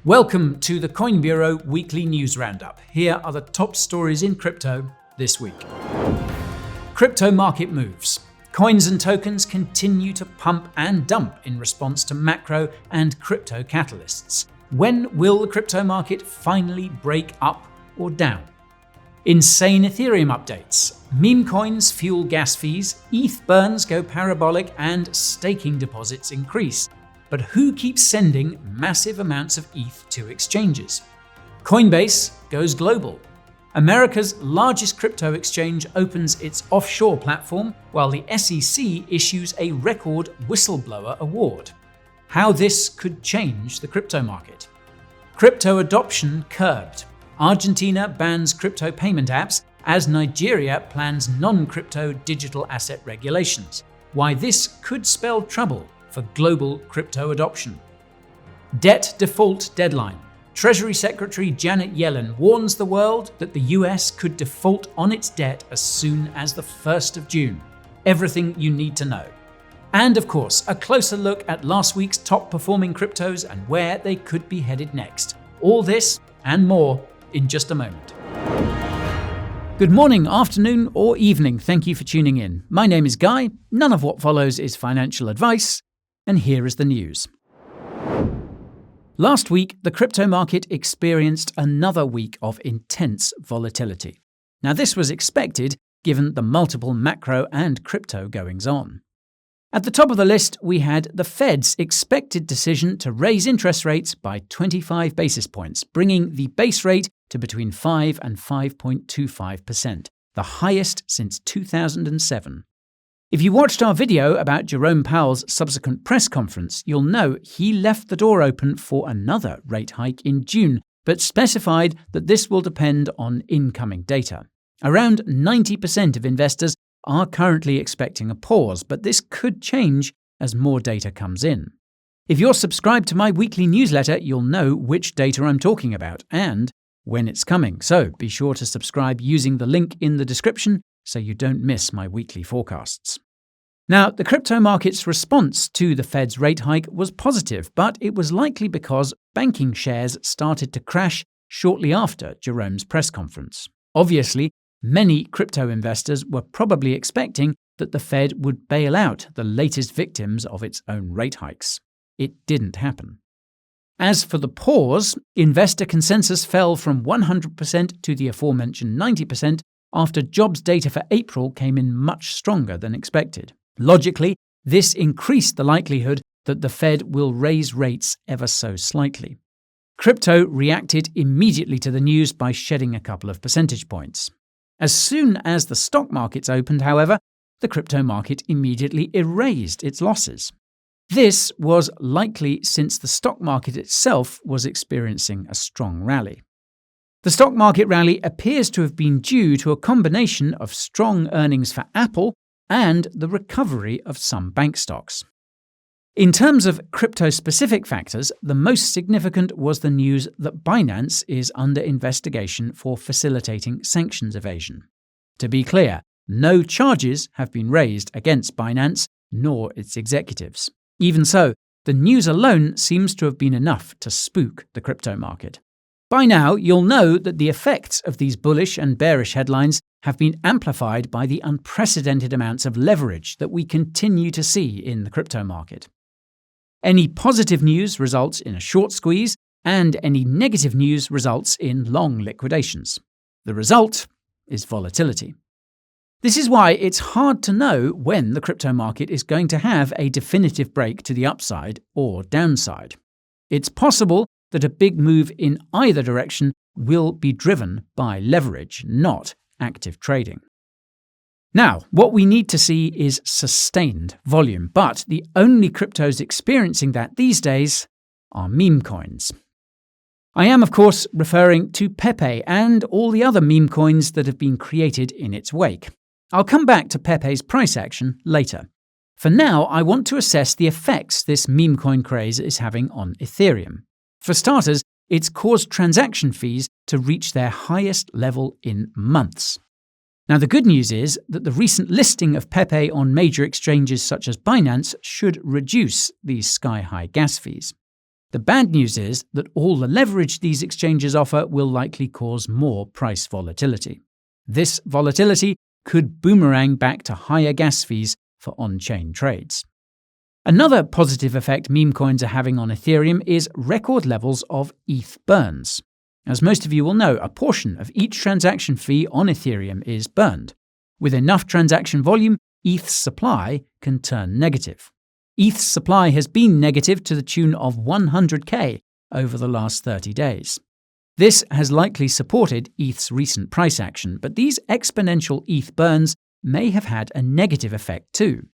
Welcome to the Coin Bureau Weekly News Roundup. Here are the top stories in crypto this week. Crypto market moves. Coins and tokens continue to pump and dump in response to macro and crypto catalysts. When will the crypto market finally break up or down? Insane Ethereum updates. Meme coins fuel gas fees, ETH burns go parabolic, and staking deposits increase. But who keeps sending massive amounts of ETH to exchanges? Coinbase goes global. America's largest crypto exchange opens its offshore platform, while the SEC issues a record whistleblower award. How this could change the crypto market. Crypto adoption curbed. Argentina bans crypto payment apps as Nigeria plans non-crypto digital asset regulations. Why this could spell trouble for global crypto adoption. Debt default deadline. Treasury Secretary Janet Yellen warns the world that the US could default on its debt as soon as the 1st of June. Everything you need to know. And of course, a closer look at last week's top performing cryptos and where they could be headed next. All this and more in just a moment. Good morning, afternoon, or evening. Thank you for tuning in. My name is Guy. None of what follows is financial advice. And here is the news. Last week, the crypto market experienced another week of intense volatility. Now, this was expected given the multiple macro and crypto goings-on. At the top of the list, we had the Fed's expected decision to raise interest rates by 25 basis points, bringing the base rate to between 5 and 5.25%, the highest since 2007. If you watched our video about Jerome Powell's subsequent press conference, you'll know he left the door open for another rate hike in June, but specified that this will depend on incoming data. Around 90% of investors are currently expecting a pause, but this could change as more data comes in. If you're subscribed to my weekly newsletter, you'll know which data I'm talking about and when it's coming, so be sure to subscribe using the link in the description so you don't miss my weekly forecasts. Now, the crypto market's response to the Fed's rate hike was positive, but it was likely because banking shares started to crash shortly after Jerome's press conference. Obviously, many crypto investors were probably expecting that the Fed would bail out the latest victims of its own rate hikes. It didn't happen. As for the pause, investor consensus fell from 100% to the aforementioned 90% after jobs data for April came in much stronger than expected. Logically, this increased the likelihood that the Fed will raise rates ever so slightly. Crypto reacted immediately to the news by shedding a couple of percentage points. As soon as the stock markets opened, however, the crypto market immediately erased its losses. This was likely since the stock market itself was experiencing a strong rally. The stock market rally appears to have been due to a combination of strong earnings for Apple and the recovery of some bank stocks. In terms of crypto-specific factors, the most significant was the news that Binance is under investigation for facilitating sanctions evasion. To be clear, no charges have been raised against Binance nor its executives. Even so, the news alone seems to have been enough to spook the crypto market. By now, you'll know that the effects of these bullish and bearish headlines have been amplified by the unprecedented amounts of leverage that we continue to see in the crypto market. Any positive news results in a short squeeze, and any negative news results in long liquidations. The result is volatility. This is why it's hard to know when the crypto market is going to have a definitive break to the upside or downside. It's possible that a big move in either direction will be driven by leverage, not active trading. Now, what we need to see is sustained volume, but the only cryptos experiencing that these days are meme coins. I am, of course, referring to PEPE and all the other meme coins that have been created in its wake. I'll come back to PEPE's price action later. For now, I want to assess the effects this meme coin craze is having on Ethereum. For starters, it's caused transaction fees to reach their highest level in months. Now, the good news is that the recent listing of PEPE on major exchanges such as Binance should reduce these sky-high gas fees. The bad news is that all the leverage these exchanges offer will likely cause more price volatility. This volatility could boomerang back to higher gas fees for on-chain trades. Another positive effect meme coins are having on Ethereum is record levels of ETH burns. As most of you will know, a portion of each transaction fee on Ethereum is burned. With enough transaction volume, ETH's supply can turn negative. ETH's supply has been negative to the tune of 100k over the last 30 days. This has likely supported ETH's recent price action, but these exponential ETH burns may have had a negative effect too.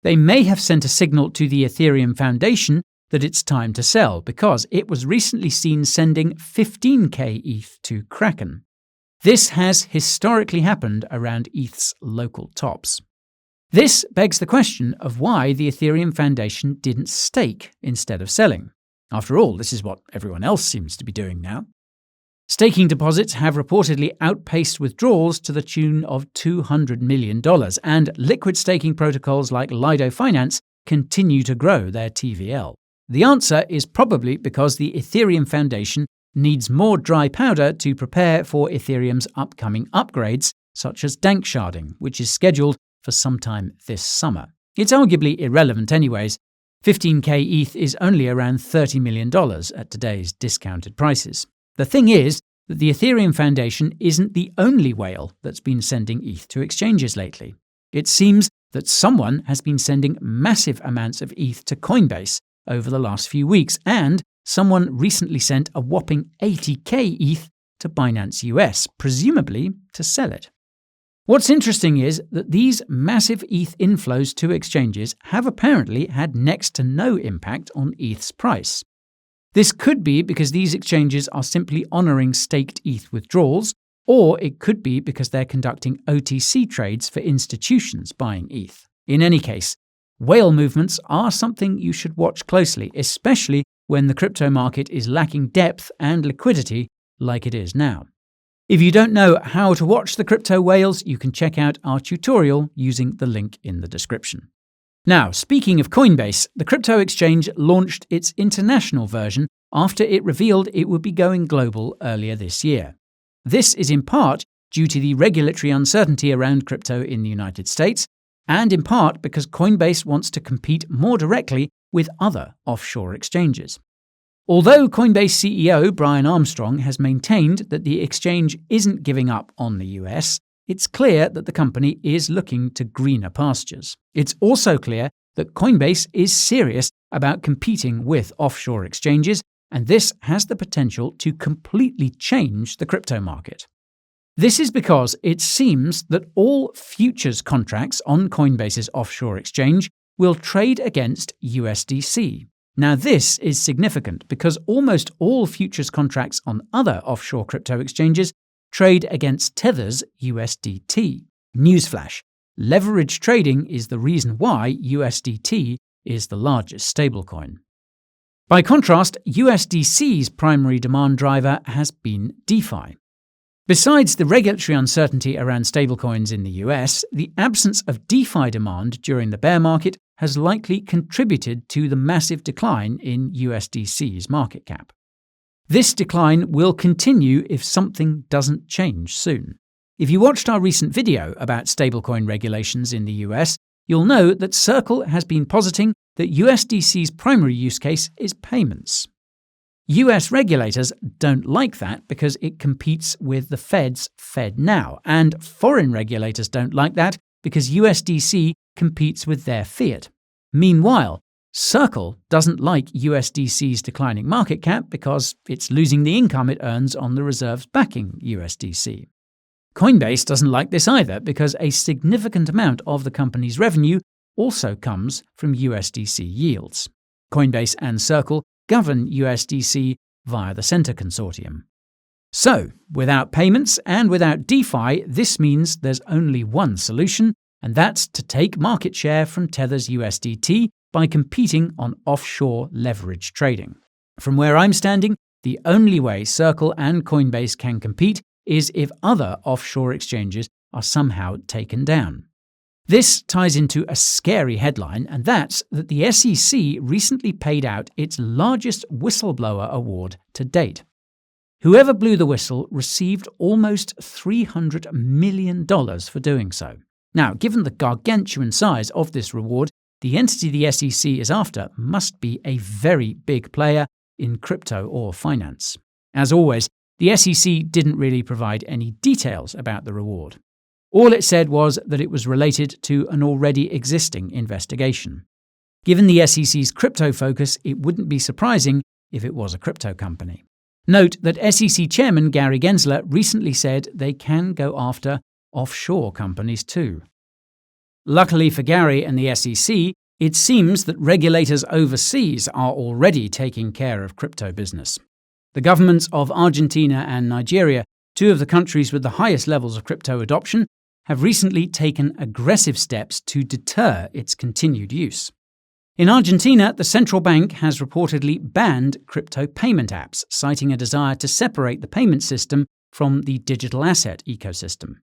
They may have sent a signal to the Ethereum Foundation that it's time to sell because it was recently seen sending 15k ETH to Kraken. This has historically happened around ETH's local tops. This begs the question of why the Ethereum Foundation didn't stake instead of selling. After all, this is what everyone else seems to be doing now. Staking deposits have reportedly outpaced withdrawals to the tune of $200 million, and liquid staking protocols like Lido Finance continue to grow their TVL. The answer is probably because the Ethereum Foundation needs more dry powder to prepare for Ethereum's upcoming upgrades, such as dank sharding, which is scheduled for sometime this summer. It's arguably irrelevant anyways. 15k ETH is only around $30 million at today's discounted prices. The thing is that the Ethereum Foundation isn't the only whale that's been sending ETH to exchanges lately. It seems that someone has been sending massive amounts of ETH to Coinbase over the last few weeks, and someone recently sent a whopping 80k ETH to Binance US, presumably to sell it. What's interesting is that these massive ETH inflows to exchanges have apparently had next to no impact on ETH's price. This could be because these exchanges are simply honouring staked ETH withdrawals, or it could be because they're conducting OTC trades for institutions buying ETH. In any case, whale movements are something you should watch closely, especially when the crypto market is lacking depth and liquidity like it is now. If you don't know how to watch the crypto whales, you can check out our tutorial using the link in the description. Now, speaking of Coinbase, the crypto exchange launched its international version after it revealed it would be going global earlier this year. This is in part due to the regulatory uncertainty around crypto in the United States, and in part because Coinbase wants to compete more directly with other offshore exchanges. Although Coinbase CEO Brian Armstrong has maintained that the exchange isn't giving up on the US, it's clear that the company is looking to greener pastures. It's also clear that Coinbase is serious about competing with offshore exchanges, and this has the potential to completely change the crypto market. This is because it seems that all futures contracts on Coinbase's offshore exchange will trade against USDC. Now, this is significant because almost all futures contracts on other offshore crypto exchanges trade against Tether's USDT. Newsflash: leverage trading is the reason why USDT is the largest stablecoin. By contrast, USDC's primary demand driver has been DeFi. Besides the regulatory uncertainty around stablecoins in the US, the absence of DeFi demand during the bear market has likely contributed to the massive decline in USDC's market cap. This decline will continue if something doesn't change soon. If you watched our recent video about stablecoin regulations in the US, you'll know that Circle has been positing that USDC's primary use case is payments. US regulators don't like that because it competes with the Fed's FedNow, and foreign regulators don't like that because USDC competes with their fiat. Meanwhile, Circle doesn't like USDC's declining market cap because it's losing the income it earns on the reserves backing USDC. Coinbase doesn't like this either because a significant amount of the company's revenue also comes from USDC yields. Coinbase and Circle govern USDC via the Center Consortium. So, without payments and without DeFi, this means there's only one solution, and that's to take market share from Tether's USDT by competing on offshore leverage trading. From where I'm standing, the only way Circle and Coinbase can compete is if other offshore exchanges are somehow taken down. This ties into a scary headline, and that's that the SEC recently paid out its largest whistleblower award to date. Whoever blew the whistle received almost $300 million for doing so. Now, given the gargantuan size of this reward, the entity the SEC is after must be a very big player in crypto or finance. As always, the SEC didn't really provide any details about the reward. All it said was that it was related to an already existing investigation. Given the SEC's crypto focus, it wouldn't be surprising if it was a crypto company. Note that SEC Chairman Gary Gensler recently said they can go after offshore companies too. Luckily for Gary and the SEC, it seems that regulators overseas are already taking care of crypto business. The governments of Argentina and Nigeria, two of the countries with the highest levels of crypto adoption, have recently taken aggressive steps to deter its continued use. In Argentina, the central bank has reportedly banned crypto payment apps, citing a desire to separate the payment system from the digital asset ecosystem.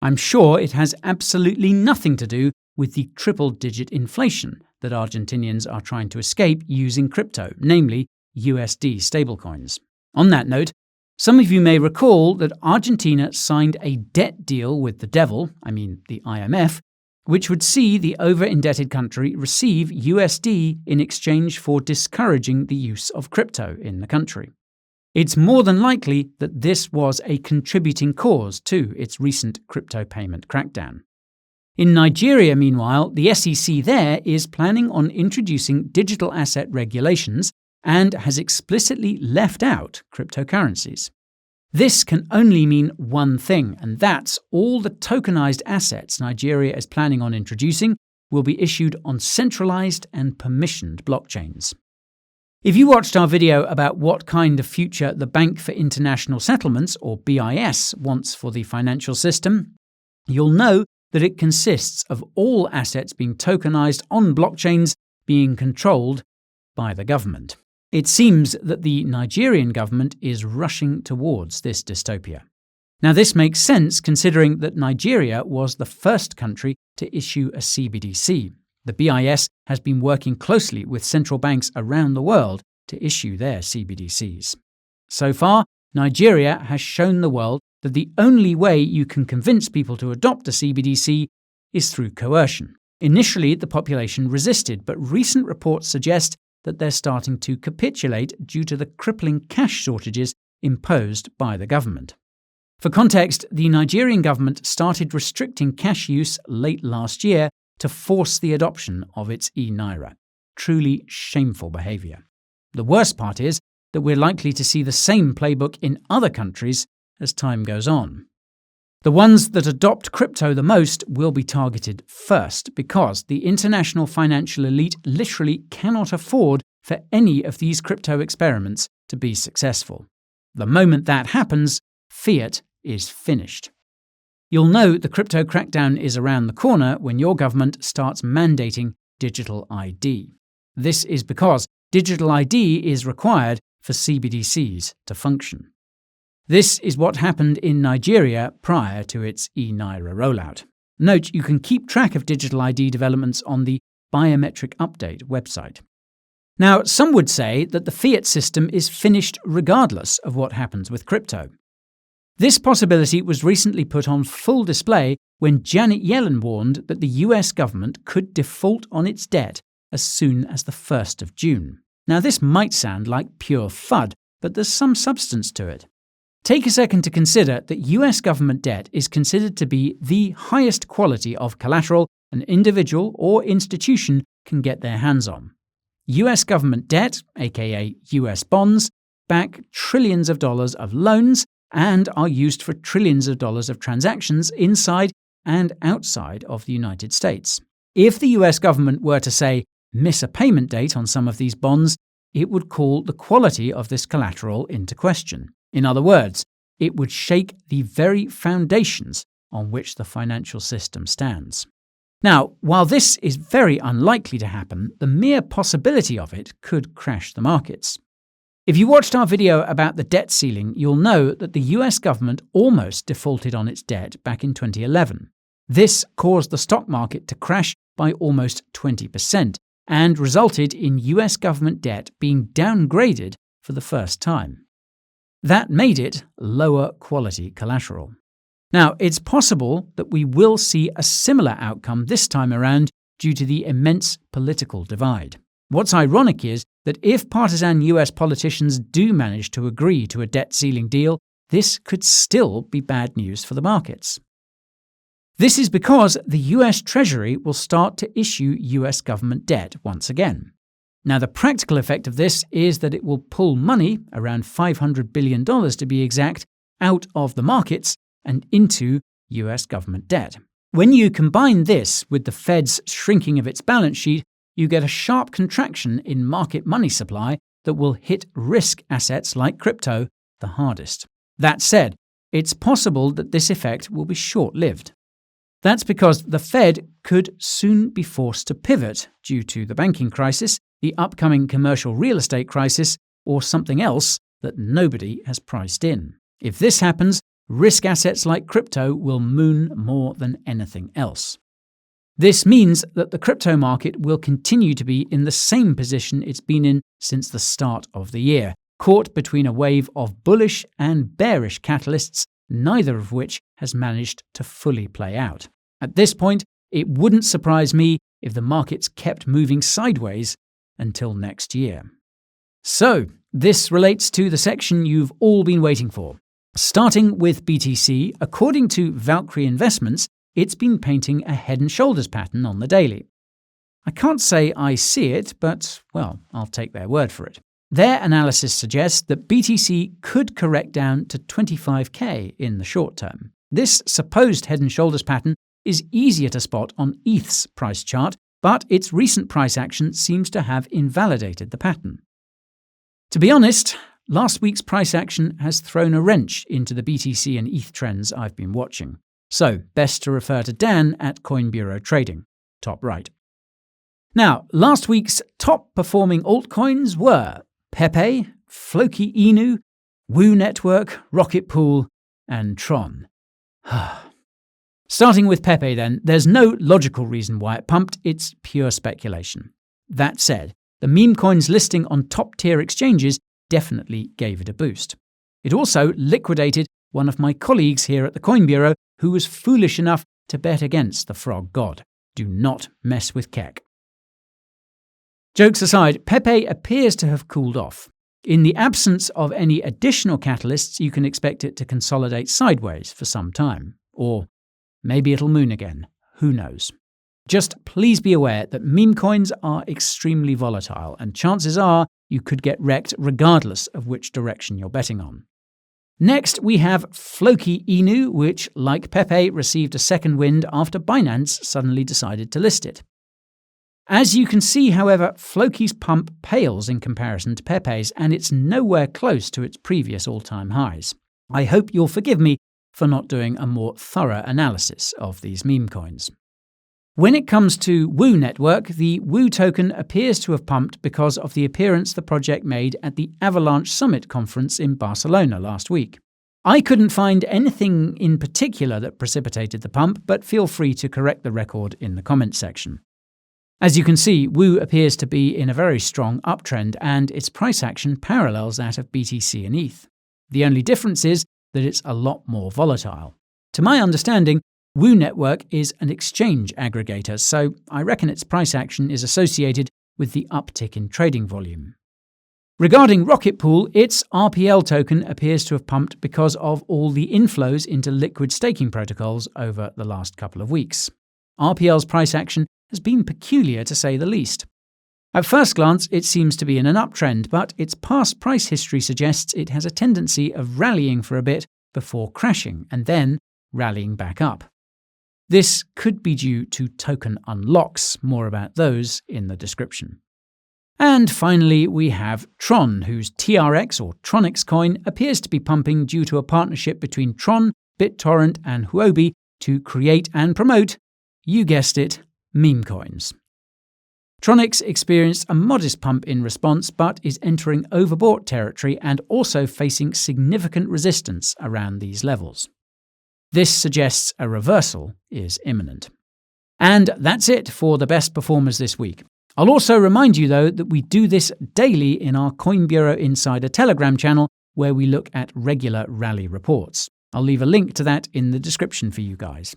I'm sure it has absolutely nothing to do with the triple-digit inflation that Argentinians are trying to escape using crypto, namely USD stablecoins. On that note, some of you may recall that Argentina signed a debt deal with the devil, the IMF, which would see the over-indebted country receive USD in exchange for discouraging the use of crypto in the country. It's more than likely that this was a contributing cause to its recent crypto payment crackdown. In Nigeria, meanwhile, the SEC there is planning on introducing digital asset regulations and has explicitly left out cryptocurrencies. This can only mean one thing, and that's all the tokenized assets Nigeria is planning on introducing will be issued on centralized and permissioned blockchains. If you watched our video about what kind of future the Bank for International Settlements, or BIS, wants for the financial system, you'll know that it consists of all assets being tokenized on blockchains being controlled by the government. It seems that the Nigerian government is rushing towards this dystopia. Now, this makes sense considering that Nigeria was the first country to issue a CBDC. The BIS has been working closely with central banks around the world to issue their CBDCs. So far, Nigeria has shown the world that the only way you can convince people to adopt a CBDC is through coercion. Initially, the population resisted, but recent reports suggest that they're starting to capitulate due to the crippling cash shortages imposed by the government. For context, the Nigerian government started restricting cash use late last year to force the adoption of its e-naira. Truly shameful behaviour. The worst part is that we're likely to see the same playbook in other countries as time goes on. The ones that adopt crypto the most will be targeted first because the international financial elite literally cannot afford for any of these crypto experiments to be successful. The moment that happens, fiat is finished. You'll know the crypto crackdown is around the corner when your government starts mandating digital ID. This is because digital ID is required for CBDCs to function. This is what happened in Nigeria prior to its e-naira rollout. Note, you can keep track of digital ID developments on the Biometric Update website. Now, some would say that the fiat system is finished regardless of what happens with crypto. This possibility was recently put on full display when Janet Yellen warned that the US government could default on its debt as soon as the 1st of June. Now, this might sound like pure FUD, but there's some substance to it. Take a second to consider that US government debt is considered to be the highest quality of collateral an individual or institution can get their hands on. US government debt, aka US bonds, back trillions of dollars of loans and are used for trillions of dollars of transactions inside and outside of the United States. If the US government were to, say, miss a payment date on some of these bonds, it would call the quality of this collateral into question. In other words, it would shake the very foundations on which the financial system stands. Now, while this is very unlikely to happen, the mere possibility of it could crash the markets. If you watched our video about the debt ceiling, you'll know that the US government almost defaulted on its debt back in 2011. This caused the stock market to crash by almost 20% and resulted in US government debt being downgraded for the first time. That made it lower quality collateral. Now, it's possible that we will see a similar outcome this time around due to the immense political divide. What's ironic is that if partisan US politicians do manage to agree to a debt ceiling deal, this could still be bad news for the markets. This is because the US Treasury will start to issue US government debt once again. Now, the practical effect of this is that it will pull money, around $500 billion to be exact, out of the markets and into US government debt. When you combine this with the Fed's shrinking of its balance sheet, you get a sharp contraction in market money supply that will hit risk assets like crypto the hardest. That said, it's possible that this effect will be short-lived. That's because the Fed could soon be forced to pivot due to the banking crisis, the upcoming commercial real estate crisis, or something else that nobody has priced in. If this happens, risk assets like crypto will moon more than anything else. This means that the crypto market will continue to be in the same position it's been in since the start of the year, caught between a wave of bullish and bearish catalysts, neither of which has managed to fully play out. At this point, it wouldn't surprise me if the markets kept moving sideways until next year. So, this relates to the section you've all been waiting for. Starting with BTC, according to Valkyrie Investments, it's been painting a head and shoulders pattern on the daily. I can't say I see it, but, well, I'll take their word for it. Their analysis suggests that BTC could correct down to 25k in the short term. This supposed head and shoulders pattern is easier to spot on ETH's price chart, but its recent price action seems to have invalidated the pattern. To be honest, last week's price action has thrown a wrench into the BTC and ETH trends I've been watching. So, best to refer to Dan at Coin Bureau Trading, top right. Now, last week's top-performing altcoins were PEPE, Floki Inu, Woo Network, Rocket Pool, and Tron. Starting with PEPE then, there's no logical reason why it pumped, it's pure speculation. That said, the meme coin's listing on top-tier exchanges definitely gave it a boost. It also liquidated one of my colleagues here at the Coin Bureau who was foolish enough to bet against the frog god. Do not mess with Keck. Jokes aside, PEPE appears to have cooled off. In the absence of any additional catalysts, you can expect it to consolidate sideways for some time. Or maybe it'll moon again. Who knows? Just please be aware that meme coins are extremely volatile, and chances are you could get wrecked regardless of which direction you're betting on. Next, we have Floki Inu, which, like PEPE, received a second wind after Binance suddenly decided to list it. As you can see, however, Floki's pump pales in comparison to PEPE's, and it's nowhere close to its previous all-time highs. I hope you'll forgive me for not doing a more thorough analysis of these meme coins. When it comes to Woo Network, the Woo token appears to have pumped because of the appearance the project made at the Avalanche Summit conference in Barcelona last week. I couldn't find anything in particular that precipitated the pump, but feel free to correct the record in the comments section. As you can see, Woo appears to be in a very strong uptrend, and its price action parallels that of BTC and ETH. The only difference is that it's a lot more volatile. To my understanding, Woo Network is an exchange aggregator, so I reckon its price action is associated with the uptick in trading volume. Regarding Rocket Pool, its RPL token appears to have pumped because of all the inflows into liquid staking protocols over the last couple of weeks. RPL's price action has been peculiar to say the least. At first glance, it seems to be in an uptrend, but its past price history suggests it has a tendency of rallying for a bit before crashing and then rallying back up. This could be due to token unlocks, more about those in the description. And finally, we have Tron, whose TRX or Tronix coin appears to be pumping due to a partnership between Tron, BitTorrent and Huobi to create and promote, you guessed it, meme coins. Tronix experienced a modest pump in response, but is entering overbought territory and also facing significant resistance around these levels. This suggests a reversal is imminent. And that's it for the best performers this week. I'll also remind you, though, that we do this daily in our Coin Bureau Insider Telegram channel, where we look at regular rally reports. I'll leave a link to that in the description for you guys.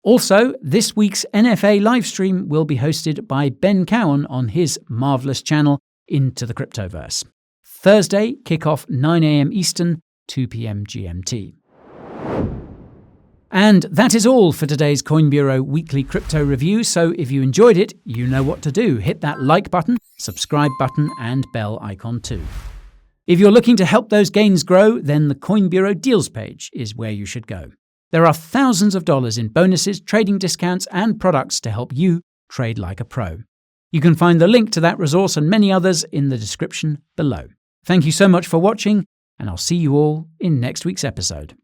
Also, this week's NFA livestream will be hosted by Ben Cowan on his marvellous channel, Into the Cryptoverse. Thursday, kickoff 9 a.m. Eastern, 2 p.m. GMT. And that is all for today's Coin Bureau weekly crypto review, so if you enjoyed it, you know what to do. Hit that like button, subscribe button, and bell icon too. If you're looking to help those gains grow, then the Coin Bureau deals page is where you should go. There are thousands of dollars in bonuses, trading discounts, and products to help you trade like a pro. You can find the link to that resource and many others in the description below. Thank you so much for watching, and I'll see you all in next week's episode.